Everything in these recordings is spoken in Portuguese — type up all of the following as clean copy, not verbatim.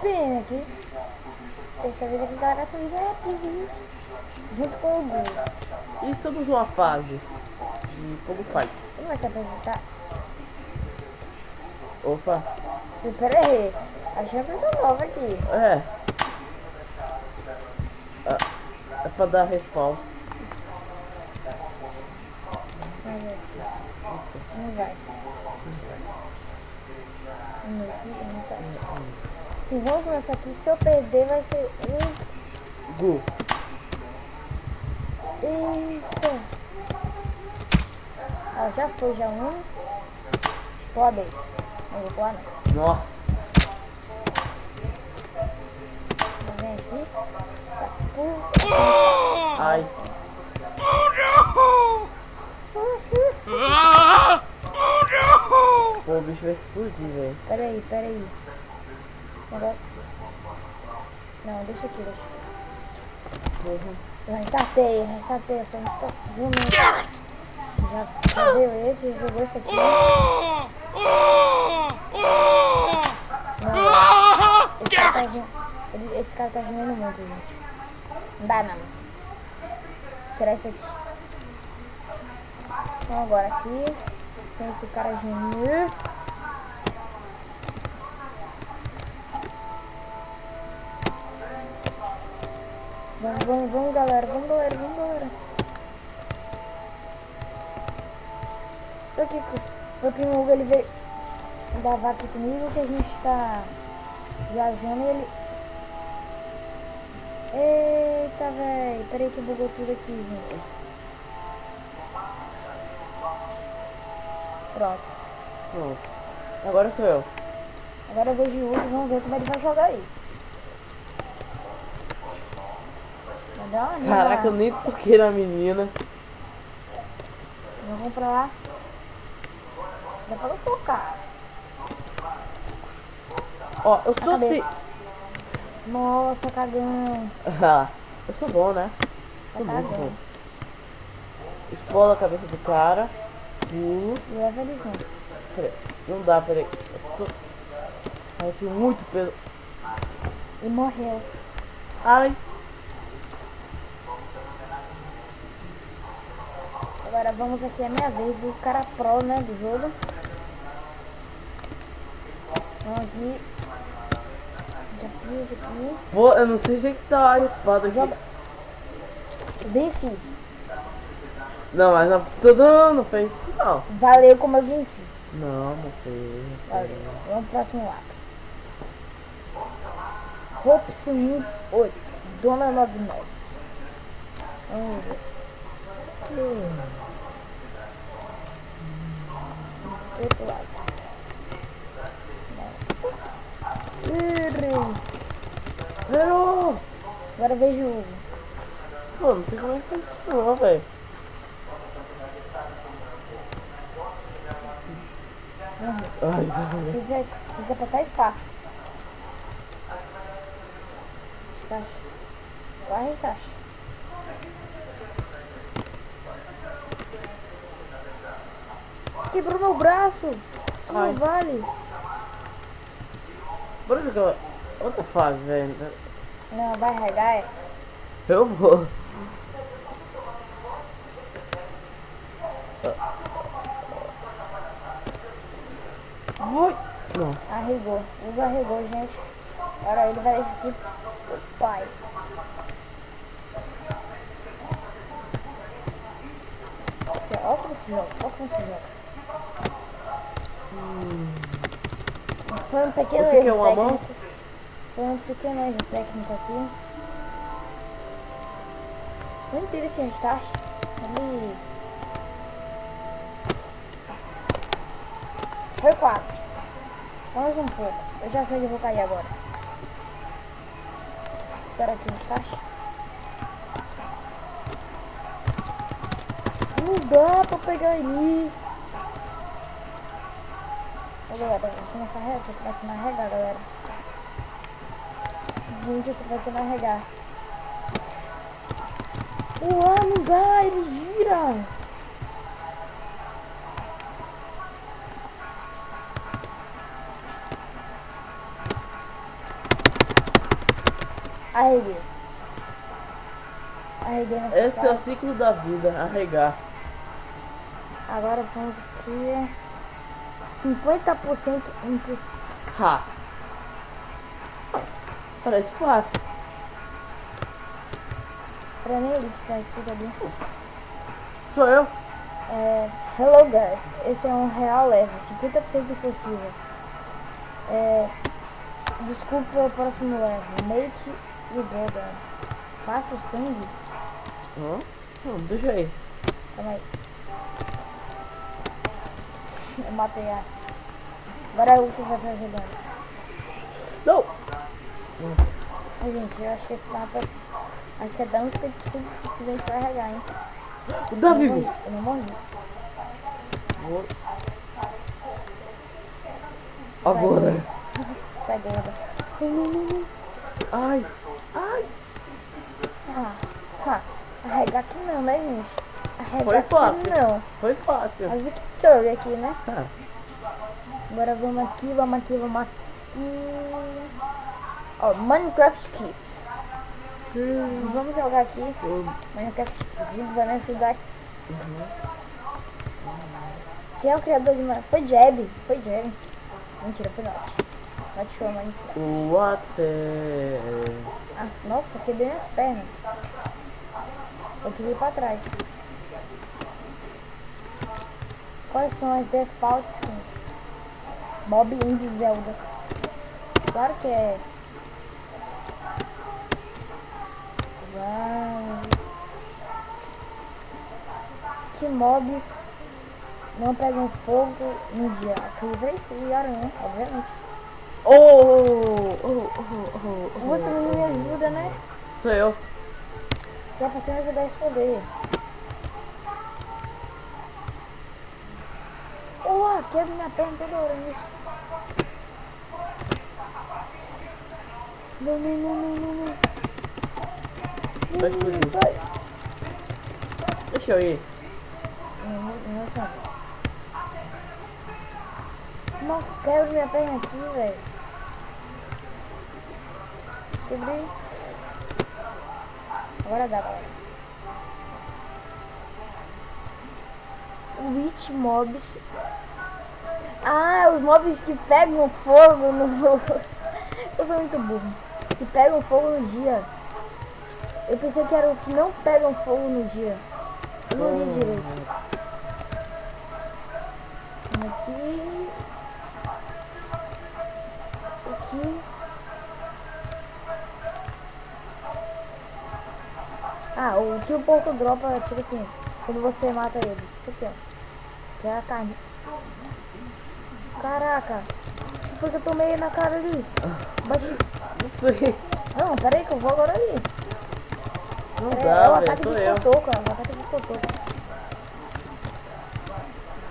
PM aqui. Desta vez aqui garatas VIPs. Junto com o Gu. E estamos numa fase de Fogo Fight. Você não vai se apresentar? Opa, Pera aí. Achei uma coisa nova aqui. é. É pra dar respawn. Vamos ver. Não vai. Vamos ver aqui. Vamos estar. Sim, vamos começar aqui. Se eu perder vai ser Gu. Eita. Ó, já foi já um. Pô, dois. Não vou pular não. Nossa. Vem aqui. Ai. Pô, o bicho vai explodir, velho. Pera aí. Negócio. Não, deixa aqui. Uhum. Eu restartei, eu só não tô zoomando. Já deu esse, jogou esse aqui. Não, esse cara tá gemendo muito, gente. Não dá não. Tirar esse aqui. Então agora aqui, sem esse cara gemer. Vamos galera. Tô aqui com o meu primo Hugo, ele veio gravar aqui comigo, que a gente tá viajando e ele... Eita, velho, peraí que bugou tudo aqui, gente. Pronto. Agora sou eu. Agora eu vejo o Hugo, vamos ver como ele vai jogar aí. Vai dar uma rima Caraca, eu lá. nem toquei na menina. Vamos pra lá. Dá pra não tocar. Ó, eu sou cabeça. assim. Nossa, cagão. Ah, eu sou bom, né? Sou Tá muito cagão. bom. Explodo a cabeça do cara. Pulo. E leva ele junto. Peraí, não dá, peraí. Ai, tem muito peso. E morreu. Ai. Agora vamos aqui, é a minha vez do cara pro, né, do jogo. Vamos aqui. Já fiz isso aqui. Pô, eu não sei onde é que tá a espada aqui. Joga. Venci. Não, mas não fez isso não. Valeu como eu venci. Não fez. Valeu. Vamos pro próximo mapa. Hope Sims 8. Dona 99. Vamos ver. Sei pro lado. Nossa. Errei. Zero! Agora vejo o Hugo. Pô, não sei como é que faz isso não, velho. Vamos ver. Ai, Zé. Precisa apertar espaço. Restart. Vai restart. Quebrou meu braço. Isso Ai. não vale. Bora jogar outra fase, velho. Não, vai regar, é. Eu vou. Vai. Não. Arregou. O Hugo arregou, gente. Agora ele vai deixar aqui pro pai. Aqui, ó como se joga. Foi um pequeno Você quer erro uma mão? técnico. Foi um pequeno erro técnico aqui. Não entendo esse restart. Ele... Foi quase. Só mais um pouco. Eu já sei onde eu vou cair agora. Espera aqui o restart. Não dá pra pegar ele. Ô, galera, eu tô começando a regar. Tô começando a regar, galera. Gente, eu tô começando a regar. Uau, não dá, ele gira. Arreguei. Arreguei nessa Esse é o parte. ciclo da vida, arregar. Agora vamos aqui. 50% impossível. Ha. Parece fácil. Pra nem li que tá escrito ali. Sou eu. Hello guys, esse é um real leve, 50% impossível. Desculpa pelo próximo level. Make you brother. Faça o sangue. Deixa aí. Calma aí. Eu matei a. Agora é o que vai estar jogando. Não. Ai, gente, eu acho que esse mapa. Acho que é dar uns 50% possível de carregar, hein? O Davi. Eu não morri. Agora. Sai gorda. Ai. Ai. Arregar aqui não, né, gente? Arregar Foi aqui fácil. não. Foi fácil. A Victory aqui, né? Ah. Agora vamos aqui. Ó, Minecraft Keys. Vamos jogar aqui. Minecraft Keys. O Júlio vai me ajudar aqui. Quem é o criador de Minecraft? Foi Jeb. Mentira, foi Not. Not show Minecraft. O WhatsApp. Nossa, quebrei minhas pernas. Eu queria ir pra trás. Quais são as default skins? Bob Indy Zelda. Claro que é. Que mobs não pegam fogo no dia? Creepers e aranha, obviamente. Você também não me ajuda, né? Sou eu. Se é pra você me ajudar a responder. Quebra minha perna toda hora nisso. Não. Vai explodir. Sai. Deixa eu ir. Não, não quebra minha perna aqui, velho. Quebrei. Agora dá, galera. Witch mobs. Os mobs que pegam fogo no... Eu sou muito burro. Que pegam fogo no dia. Eu pensei que era o que não pegam fogo no dia. Eu não li direito. Aqui. O que o porco dropa, tipo assim, quando você mata ele. Isso aqui, ó. Que é a carne. Caraca. O que foi que eu tomei na cara ali? Bate. Não sei. Não, peraí que eu vou agora ali. Não É o dá, velho. ataque Sou de eu. escotoco, o ataque de escotoco.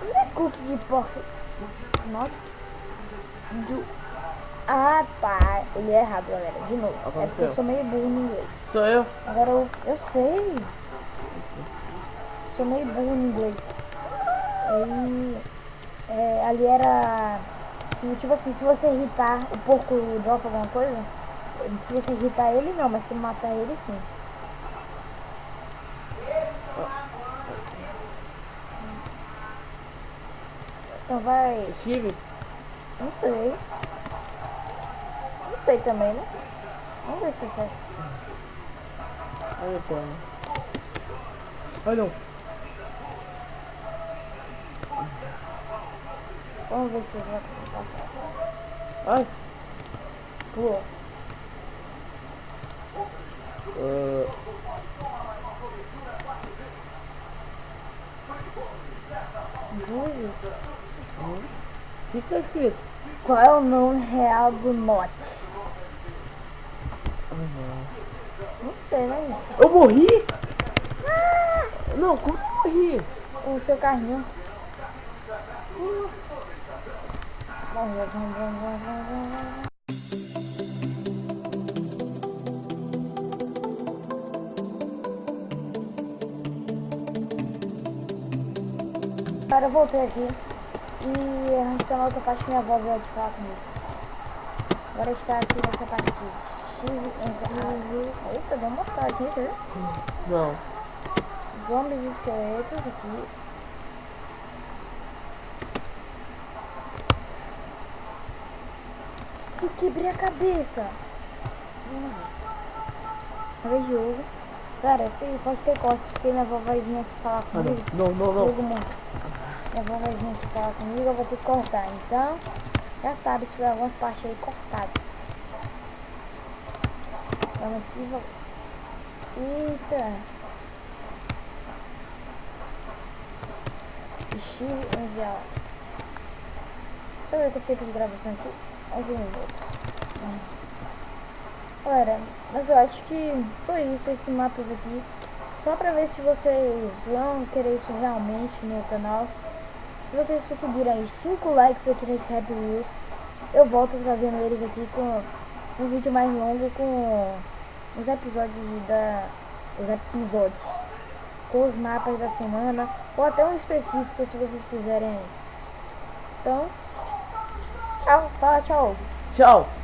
Não é cookie de porco. Not do... Tá. Ele é errado, galera. De novo. É porque eu sou meio burro no inglês. Sou eu. Agora eu sei. Sou meio burro no inglês. Aí... ali era... Tipo assim, se você irritar, o porco dropa alguma coisa. Se você irritar ele, não. Mas se matar ele, sim. Então vai... Steve. Não sei. Não sei também, né? Vamos ver se é certo. Olha, cara. Ai, não. Vamos ver se eu vou conseguir passar. Ai. Pulou. Buzi? O que tá escrito? Qual é o nome real do Not? Não sei, né, gente? Eu morri? Não, como eu morri? O seu carrinho. Vamos. Cara, eu voltei aqui e a gente tá na outra parte que minha avó veio aqui falar comigo. Agora está aqui nessa parte aqui. Steve and Eita, deu um mortal aqui, você viu? Não. Zombies e esqueletos aqui. Eu quebrei a cabeça. Vez de jogo. Cara, vocês podem ter cortes, porque minha avó vai vir aqui falar Ah, comigo. não. Jogo muito. Minha avó vai vir aqui falar comigo, eu vou ter que cortar. Então, já sabe se tiver algumas partes aí cortadas. Vamos aqui, vamos. Eita. Steve and Alex. Deixa eu ver quanto tempo de gravação aqui. 11 minutos. Galera, mas eu acho que foi isso, esses mapas aqui. Só pra ver se vocês vão querer isso realmente no meu canal. Se vocês conseguirem aí 5 likes aqui nesse Happy Wheels, eu volto trazendo eles aqui com um vídeo mais longo com os episódios com os mapas da semana, ou até um específico se vocês quiserem aí. Então, tchau, fala tchau. Tchau.